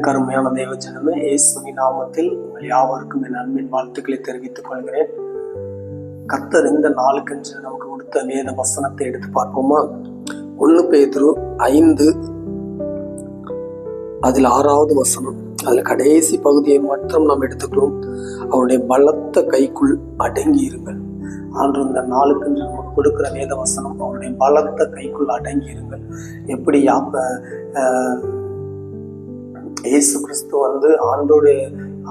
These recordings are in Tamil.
எனக்கு அருமையான தேவ ஜனமே, இயேசுவின் நாமத்தில் உங்கள் யாவருக்கும் என் அன்பின் வாழ்த்துக்களை தெரிவித்துக் கொள்கிறேன். கர்த்தர் இந்த நாளுக்கென்று நமக்கு கொடுத்த வேத வசனத்தை எடுத்து பார்ப்போமா? 1 பேதுரு 5 அதில் 6வது வசனம், அதில் கடைசி பகுதியை மட்டும் நாம் எடுத்துக்கிறோம். அவருடைய பலத்த கைக்குள் அடங்கி இருங்கள். ஆண்டு இந்த நாளுக்கென்று நமக்கு கொடுக்கிற வேத வசனம், அவருடைய பலத்த கைக்குள் அடங்கி இருங்கள். எப்படி இயேசு கிறிஸ்து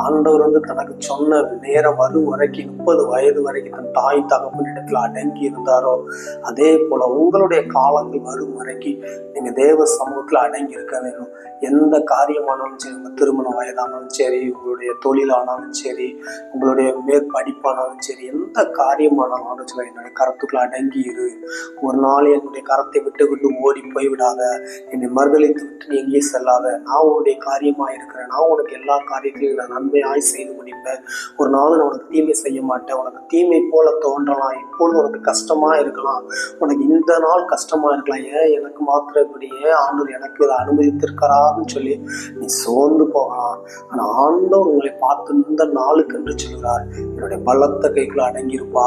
ஆண்டவர் தனக்கு சொன்ன நேரம் வரும் வரைக்கும் 30 வயது வரைக்கும் தன் தாய் தகப்பன் இடத்துல அடங்கி இருந்தாரோ, அதே போல உங்களுடைய காலங்கள் வரும் வரைக்கும் நீங்க தேவ சமூகத்துல அடங்கி இருக்க வேணும். எந்த காரியமானாலும் சரி, உங்க திருமண வயதானாலும் சரி, உங்களுடைய தொழிலானாலும் சரி, உங்களுடைய மேற்படிப்பானாலும் சரி, எந்த காரியமானாலும் சரி, என்னுடைய கரத்துக்குள்ள அடங்கி இரு. ஒரு நாள் என்னுடைய கரத்தை விட்டு ஓடி போய்விடாத, என்னை மறுதளித்து விட்டு நீ எங்கேயே செல்லாத. நான் உன்னுடைய காரியமா இருக்கிறேன். நான் உனக்கு எல்லா காரியத்திலையும் நான் நன்மையாய் செய்து முடிப்பேன். ஒரு நாள் நான் உனக்கு தீமை செய்ய மாட்டேன். உனக்கு தீமை போல தோன்றலாம், இப்பொழுது உனக்கு கஷ்டமா இருக்கலாம், உனக்கு இந்த நாள் கஷ்டமா இருக்கலாம், ஏன் எனக்கு மாத்திரம் இப்படி, ஏன் ஆண்டவர் எனக்கு இதை அனுமதித்திருக்கிறார்னு சொல்லி நீ சோர்ந்து போகலாம். ஆனா ஆண்டவர் உங்களை பார்த்து இந்த நாளுக்கு என்று சொல்கிறார், என்னுடைய பலத்த கைக்குள்ள அடங்கியிருப்பா,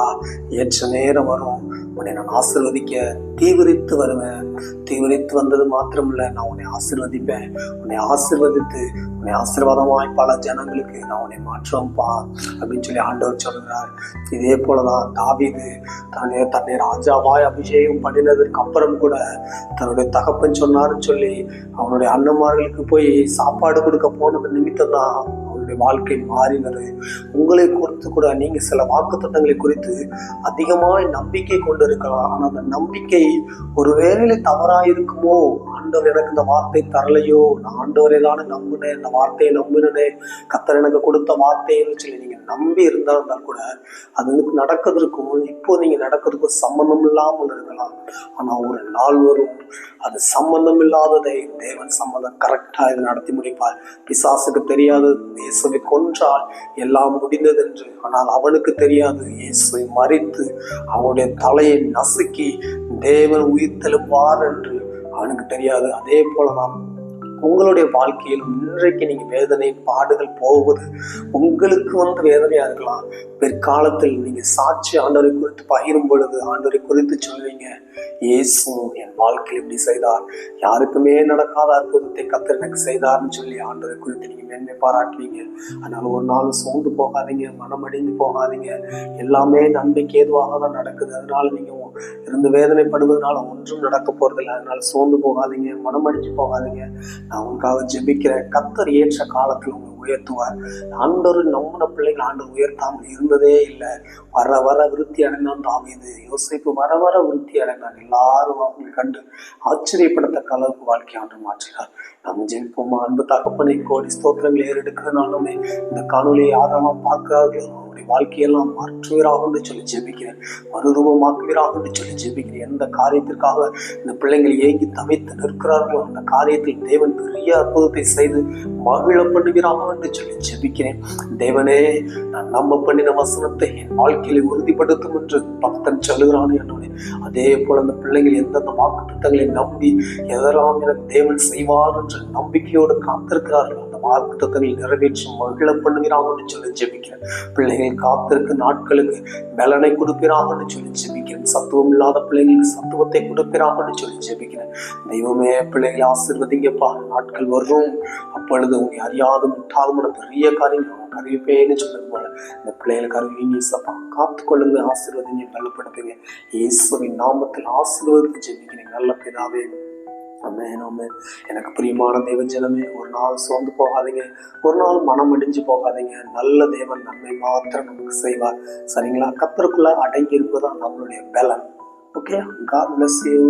ஏற்ற நேரம் வரும், உன்னை நான் ஆசீர்வதிக்க தீவிரித்து வருவேன். தீவிரித்து வந்தது மாத்திரமில்லை, நான் உன்னை ஆசீர்வதிப்பேன். உன்னை ஆசீர்வதித்து உன்னை ஆசீர்வாதமாய் பல ஜனங்களுக்கு நான் உன்னை மாற்றுவேன்ப்பா அப்படின்னு சொல்லி ஆண்டவர் சொல்கிறார். இதே போலதான் தாவீது தன்னை ராஜாவாய் அபிஷேகம் பண்ணினதற்கு அப்புறம் கூட தன்னுடைய தகப்பன் சொன்னாருன்னு சொல்லி அவனுடைய அண்ணன்மார்களுக்கு போய் சாப்பாடு கொடுக்க போனது நிமித்தம் தான் அவனுடைய வாழ்க்கை மாறினது. உங்களை குறித்து கூட நீங்க சில வாக்குத்தத்தங்களை குறித்து அதிகமாய் நம்பிக்கை கொண்டு இருக்கலாம். ஆனா அந்த நம்பிக்கை ஒருவேளை தவறாயிருக்குமோ, ஆண்டவர் எனக்கு இந்த வார்த்தை தரலையோ, நான் ஆண்டவரை தானே நம்பினேன், இந்த வார்த்தையை நம்பினே, கர்த்தர் எனக்கு கொடுத்த வார்த்தைன்னு சொல்லி நீங்க நம்பி இருந்தா கூட அது நடக்கிறதுக்கும் இப்போ நீங்க நடக்கிறதுக்கும் சம்பந்தம் இல்லாமல் இருக்கலாம். ஆனா ஒரு நாள் வரும், அது சம்பந்தம் இல்லாததை தேவன் சம்பந்தம் கரெக்டா இதை நடத்தி முடிப்பார். பிசாசுக்கு தெரியாது இயேசுவை கொன்றால் எல்லாம் முடிந்தது என்று. ஆனால் அவனுக்கு தெரியாது, இயேசுவை மறித்து அவனுடைய தலையை நசுக்கி தேவன் உயிர்த்தெழுவார் என்று அவனுக்கு தெரியாது. அதே போலதான் உங்களுடைய வாழ்க்கையில் இன்றைக்கு நீங்க வேதனை பாடுகள் போவது உங்களுக்கு வேதனையா இருக்கலாம். பிற்காலத்தில் நீங்க சாட்சி ஆண்டவரை குறித்து பகிரும் பொழுது ஆண்டவரை குறித்து சொல்வீங்க, இயேசு என் வாழ்க்கையில் இப்படி செய்தார், யாருக்குமே நடக்காத அற்புதத்தை கர்த்தர் எனக்கு செய்தார்னு சொல்லி ஆண்டவரை குறித்து நீங்க மேன்மை பாராட்டுவீங்க. அதனால ஒரு நாள் சோர்ந்து போகாதீங்க, மனமடைந்து போகாதீங்க. எல்லாமே நன்மைக்கு ஏதுவாக தான் நடக்குது. அதனால நீங்க இருந்து வேதனைப்படுவதனால ஒன்றும் நடக்க போறதில்லை. அதனால சோர்ந்து போகாதீங்க, மனமடிஞ்சு போகாதீங்க. நான் உங்களுக்காக ஜெபிக்கிறேன். கர்த்தர் ஏற்ற காலத்தில் உங்களை உயர்த்துவார். ஆண்டவர் நம்பின பிள்ளைகள் ஆண்டவர் உயர்த்தாமல் இருந்ததே இல்லை. வர விருத்தி அடைந்தான் தாவீது, யோசேப்பு வர விருத்தி அடைந்தான். எல்லாரும் அவங்களை கண்டு ஆச்சரியப்படத்தக்க அளவுக்கு வாழ்க்கை ஆண்டு மாற்றினார். நம்ம ஜெபிப்போமா? அன்பு தகப்பனை, கோடி ஸ்தோத்திரங்களை ஏறெடுக்கிறதுனாலுமே இந்த காணொலியை யாரெல்லாம் பார்க்கிறார்களோ அவருடைய வாழ்க்கையெல்லாம் மாற்றுவீராக சொல்லி ஜெபிக்கிறேன், மறுரூபமாக்குவீராக சொல்லி ஜெபிக்கிறேன். எந்த காரியத்திற்காக இந்த பிள்ளைகள் ஏங்கி தவித்து நிற்கிறார்களோ அந்த காரியத்தில் தேவன் பெரிய அற்புதத்தை செய்து மகிழ பண்ணுவீராக என்று சொல்லி ஜெபிக்கிறேன். தேவனே, நான் நம்ப பண்ணின வசனத்தை என் வாழ்க்கையில உறுதிப்படுத்தும் என்று பக்தன் சொல்லுகிறானே என்னுடைய, அதே போல அந்த பிள்ளைகள் எந்தெந்த வாக்குத்தத்தங்களை நம்பி எதெல்லாம் எனக்கு தேவன் செய்வார் என்று நம்பிக்கையோடு காத்திருக்கிறார்கள், அந்த வாக்குத்தத்தங்களை நிறைவேற்றி மகிழ பண்ணுவீராக என்று சொல்லி ஜெபிக்கிறேன். பிள்ளைகள் காத்திருக்க நாட்களுக்கு பலனை கொடுப்பீராக என்று சொல்லி ஜெபிக்கிறேன். சத்துவம் இல்லாத பிள்ளைகளுக்கு சத்துவத்தை கொடுப்பீராக என்று சொல்லி ஜெபிக்கிறேன். தெய்வமே, பிள்ளைகளை ஆசீர்வதிங்கப்பா. நாட்கள் வரும், அப்பொழுது உங்களை அறியாது முட்டாதுமான பெரிய காரியங்கள் அறிவிப்பேன்னு சொல்லும் போல இந்த பிள்ளைகளுக்கு அறிவிங்க. சப்பா காத்துக்கொள்ளுங்க, ஆசீர்வதிங்க, பலப்படுத்துங்க. இயேசுவின் நாமத்தில் ஆசீர்வதித்து ஜெபிக்கிறேன் நல்ல பிதாவே. ஆமென், ஆமென். எனக்கு பிரியமான தேவ ஜனமே, ஒரு நாள் சோர்ந்து போகாதீங்க, ஒரு நாள் மனம் அடிஞ்சு போகாதீங்க. நல்ல தேவன் நன்மை மாத்திரம் நமக்கு செய்வார். சரிங்களா? கர்த்தருக்குள்ள அடங்கி இருப்பதுதான் நம்மளுடைய பலன். Okay, God bless you.